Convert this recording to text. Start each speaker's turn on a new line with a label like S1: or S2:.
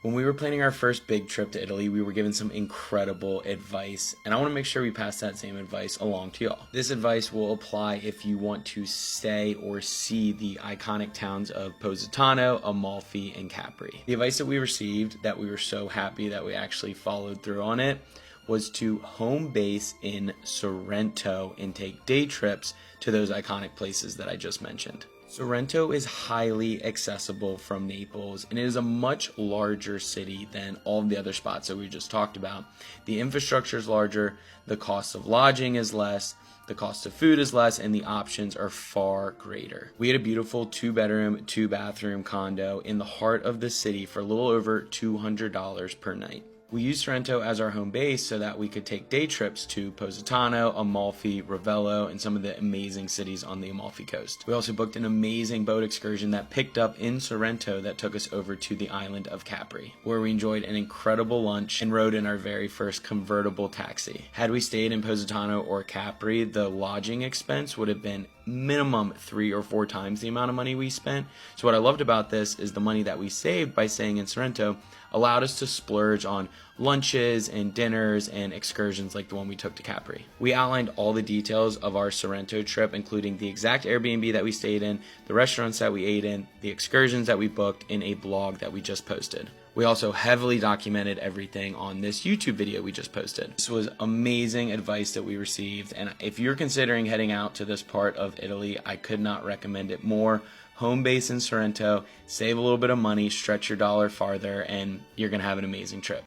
S1: When we were planning our first big trip to Italy, we were given some incredible advice, and I want to make sure we pass that same advice along to y'all. This advice will apply if you want to stay or see the iconic towns of Positano, Amalfi, and Capri. The advice that we received, that we were so happy that we actually followed through on it, was to home base in Sorrento and take day trips to those iconic places that I just mentioned. Sorrento is highly accessible from Naples, and it is a much larger city than all of the other spots that we just talked about. The infrastructure is larger, the cost of lodging is less, the cost of food is less, and the options are far greater. We had a beautiful 2-bedroom, 2-bathroom condo in the heart of the city for a little over $200 per night. We used Sorrento as our home base so that we could take day trips to Positano, Amalfi, Ravello, and some of the amazing cities on the Amalfi Coast. We also booked an amazing boat excursion that picked up in Sorrento that took us over to the island of Capri, where we enjoyed an incredible lunch and rode in our very first convertible taxi. Had we stayed in Positano or Capri, the lodging expense would have been minimum 3 or 4 times the amount of money we spent. So what I loved about this is the money that we saved by staying in Sorrento allowed us to splurge on lunches and dinners and excursions like the one we took to Capri. We outlined all the details of our Sorrento trip, including the exact Airbnb that we stayed in, the restaurants that we ate in, the excursions that we booked, in a blog that we just posted. We also heavily documented everything on this YouTube video we just posted. This was amazing advice that we received, and if you're considering heading out to this part of Italy, I could not recommend it more. Home base in Sorrento, save a little bit of money, stretch your dollar farther, and you're going to have an amazing trip.